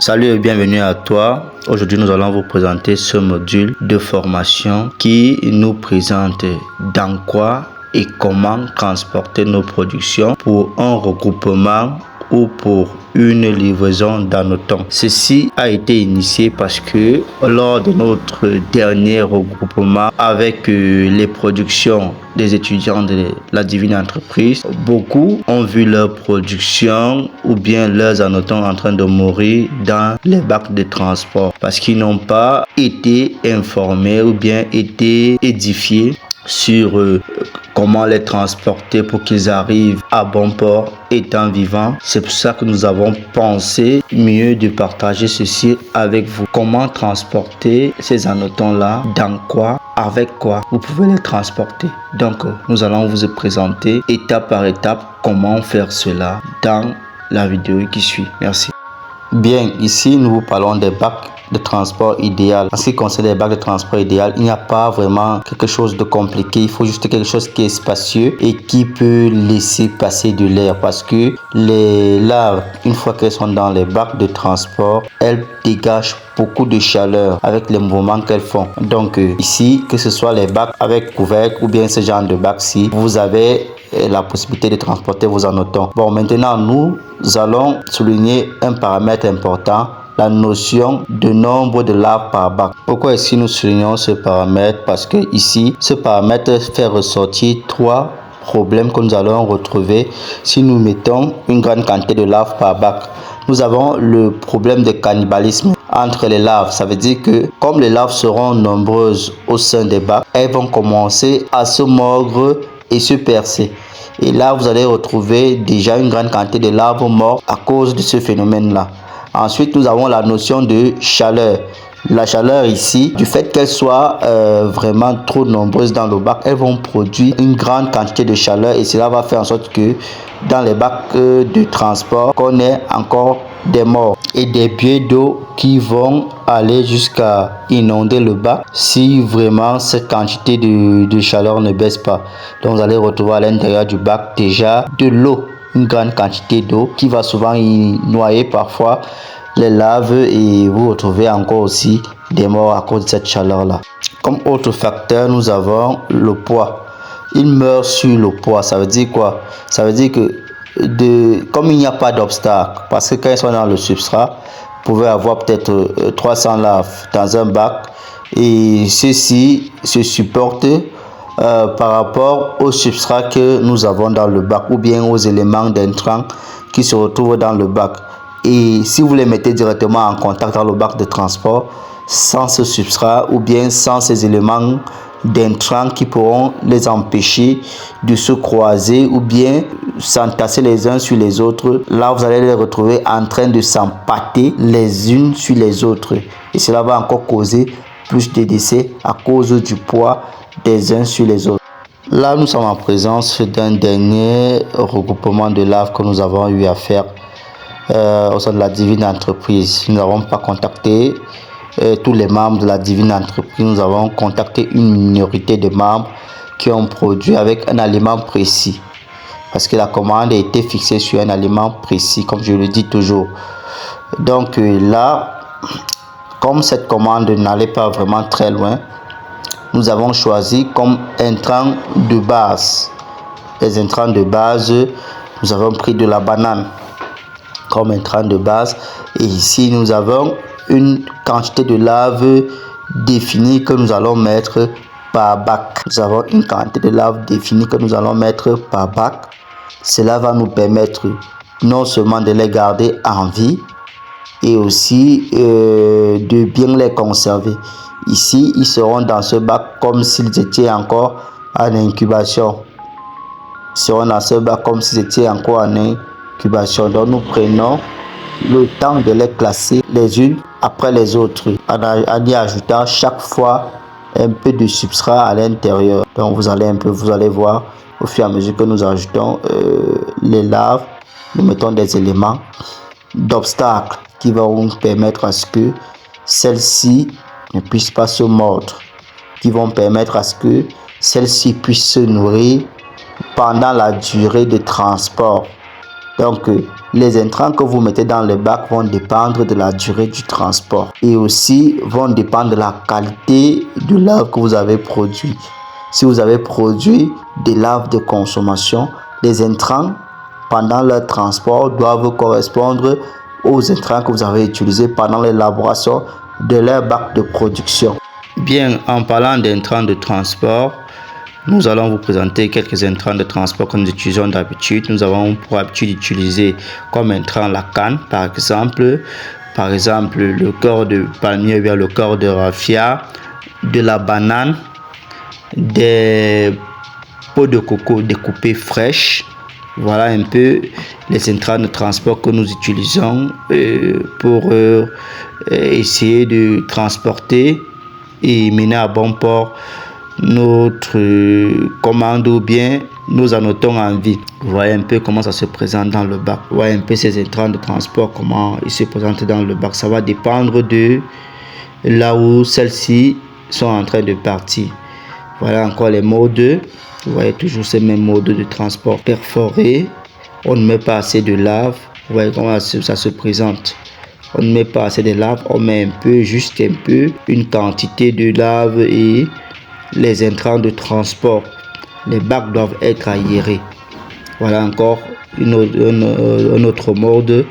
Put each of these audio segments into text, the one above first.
Salut et bienvenue à toi. Aujourd'hui, nous allons vous présenter ce module de formation qui nous présente dans quoi et comment transporter nos productions pour un regroupement ou pour une livraison dans nos temps. Ceci a été initié parce que lors de notre dernier regroupement avec les productions des étudiants de la Divine Entreprise, beaucoup ont vu leur production ou bien leurs annotants en train de mourir dans les bacs de transport parce qu'ils n'ont pas été informés ou bien été édifiés sur comment les transporter pour qu'ils arrivent à bon port étant vivants. C'est pour ça que nous avons pensé mieux de partager ceci avec vous. Comment transporter ces annotants-là, dans quoi, avec quoi vous pouvez les transporter. Donc, nous allons vous présenter étape par étape comment faire cela dans la vidéo qui suit. Merci. Bien, ici, nous vous parlons des bacs de transport idéal. En ce qui concerne les bacs de transport idéal, il n'y a pas vraiment quelque chose de compliqué. Il faut juste quelque chose qui est spacieux et qui peut laisser passer de l'air parce que les laves, une fois qu'elles sont dans les bacs de transport, elles dégagent beaucoup de chaleur avec les mouvements qu'elles font. Donc ici, que ce soit les bacs avec couvercle ou bien ce genre de bacs-ci, vous avez la possibilité de transporter vos annotants. Bon, maintenant, nous allons souligner un paramètre important, la notion de nombre de laves par bac. Pourquoi ici nous soulignons ce paramètre? Parce que ici, ce paramètre fait ressortir trois problèmes que nous allons retrouver si nous mettons une grande quantité de laves par bac. Nous avons le problème de cannibalisme entre les laves. Ça veut dire que comme les laves seront nombreuses au sein des bacs, elles vont commencer à se mordre et se percer. Et là, vous allez retrouver déjà une grande quantité de larves mortes à cause de ce phénomène-là. Ensuite, nous avons la notion de chaleur. La chaleur ici, du fait qu'elles soient vraiment trop nombreuses dans le bac, elles vont produire une grande quantité de chaleur et cela va faire en sorte que dans les bacs de transport, qu'on ait encore des morts et des billets d'eau qui vont aller jusqu'à inonder le bac si vraiment cette quantité de chaleur ne baisse pas. Donc vous allez retrouver à l'intérieur du bac déjà de l'eau, une grande quantité d'eau qui va souvent y noyer parfois les laves et vous retrouvez encore aussi des morts à cause de cette chaleur là. Comme autre facteur, nous avons le poids. Il meurt sur le poids. Ça veut dire quoi? Ça veut dire que comme il n'y a pas d'obstacle, parce que quand ils sont dans le substrat, vous pouvez avoir peut-être 300 laves dans un bac et ceci se supporte par rapport au substrat que nous avons dans le bac ou bien aux éléments d'intrants qui se retrouvent dans le bac. Et si vous les mettez directement en contact dans le bac de transport, sans ce substrat ou bien sans ces éléments d'intrants qui pourront les empêcher de se croiser ou bien s'entasser les uns sur les autres, là vous allez les retrouver en train de s'empâter les unes sur les autres. Et cela va encore causer plus de décès à cause du poids des uns sur les autres. Là, nous sommes en présence d'un dernier regroupement de laves que nous avons eu à faire au sein de la Divine Entreprise. Nous n'avons pas contacté tous les membres de la Divine Entreprise. Nous avons contacté une minorité de membres qui ont produit avec un aliment précis. Parce que la commande a été fixée sur un aliment précis, comme je le dis toujours. Donc là, comme cette commande n'allait pas vraiment très loin, nous avons choisi comme intrant de base. Les intrants de base, nous avons pris de la banane comme intrant de base. Et ici, nous avons une quantité de lave définie que nous allons mettre par bac. Nous avons une quantité de lave définie que nous allons mettre par bac. Cela va nous permettre non seulement de les garder en vie et aussi de bien les conserver. Ici, ils seront dans ce bac comme s'ils étaient encore en incubation. Ils seront dans ce bac comme s'ils étaient encore en incubation. Donc, nous prenons le temps de les classer les unes après les autres en y ajoutant chaque fois un peu de substrat à l'intérieur. Donc, vous allez voir au fur et à mesure que nous ajoutons les laves, nous mettons des éléments d'obstacles qui vont permettre à ce que celles-ci ne puissent pas se mordre, qui vont permettre à ce que celles-ci puissent se nourrir pendant la durée de transport. Donc, Les intrants que vous mettez dans le bac vont dépendre de la durée du transport et aussi vont dépendre de la qualité de lave que vous avez produit. Si vous avez produit des laves de consommation, les intrants pendant leur transport doivent correspondre aux intrants que vous avez utilisés pendant l'élaboration de leur bac de production. Bien, en parlant d'intrants de transport, nous allons vous présenter quelques intrants de transport que nous utilisons d'habitude. Nous avons pour habitude d'utiliser comme intrant la canne, par exemple le corps de palmier ou bien le corps de raffia, de la banane, des peaux de coco découpées fraîches. Voilà un peu les intrants de transport que nous utilisons pour essayer de transporter et mener à bon port notre commande ou bien nos anotons en vie. Vous voyez un peu comment ça se présente dans le bac. Vous voyez un peu ces intrants de transport, comment ils se présentent dans le bac. Ça va dépendre de là où celles-ci sont en train de partir. Voilà encore les modes. Vous voyez toujours ces mêmes modes de transport. Perforé, on ne met pas assez de lave. Vous voyez comment ça se présente. On ne met pas assez de lave, on met juste un peu, une quantité de lave et les intrants de transport. Les bacs doivent être aérés. Voilà encore un autre mode.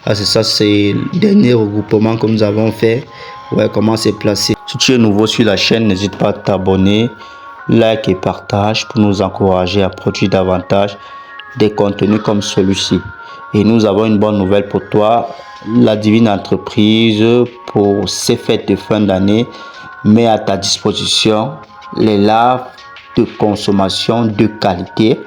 Ça, c'est le dernier regroupement que nous avons fait. Ouais, comment c'est placé. Si tu es nouveau sur la chaîne, n'hésite pas à t'abonner, like et partage pour nous encourager à produire davantage des contenus comme celui-ci. Et nous avons une bonne nouvelle pour toi. La Divine Entreprise, pour ces fêtes de fin d'année, met à ta disposition les laves de consommation de qualité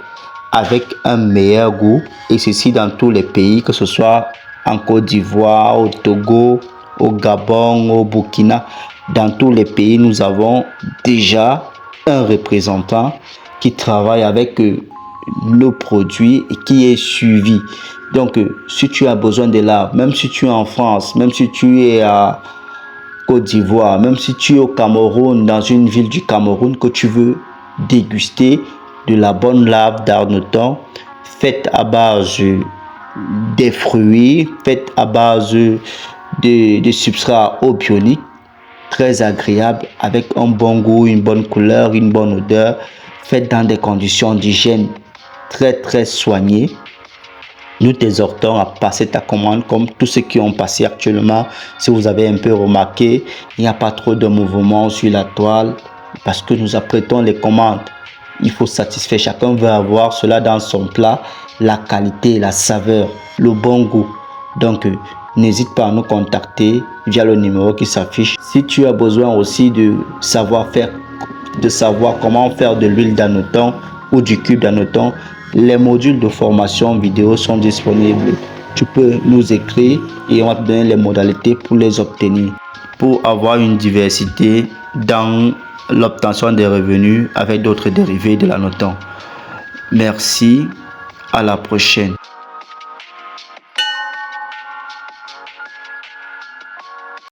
avec un meilleur goût, et ceci dans tous les pays, que ce soit en Côte d'Ivoire, au Togo, au Gabon, au Burkina. Dans tous les pays, nous avons déjà un représentant qui travaille avec nos produits et qui est suivi. Donc, si tu as besoin de laves, même si tu es en France, même si tu es à Côte d'Ivoire, même si tu es au Cameroun, dans une ville du Cameroun, que tu veux déguster de la bonne lave d'Arnoton, faite à base des fruits, faite à base de substrats bioniques, très agréable, avec un bon goût, une bonne couleur, une bonne odeur, faite dans des conditions d'hygiène très soignées. Nous t'exhortons à passer ta commande comme tous ceux qui ont passé actuellement. Si vous avez un peu remarqué, il n'y a pas trop de mouvement sur la toile parce que nous apprêtons les commandes. Il faut satisfaire, chacun veut avoir cela dans son plat, la qualité, la saveur, le bon goût. Donc, n'hésite pas à nous contacter via le numéro qui s'affiche. Si tu as besoin aussi de savoir comment faire de l'huile d'anoton ou du cube d'anoton, les modules de formation vidéo sont disponibles. Tu peux nous écrire et on va te donner les modalités pour les obtenir. Pour avoir une diversité dans l'obtention des revenus avec d'autres dérivés de l'anoton. Merci, à la prochaine.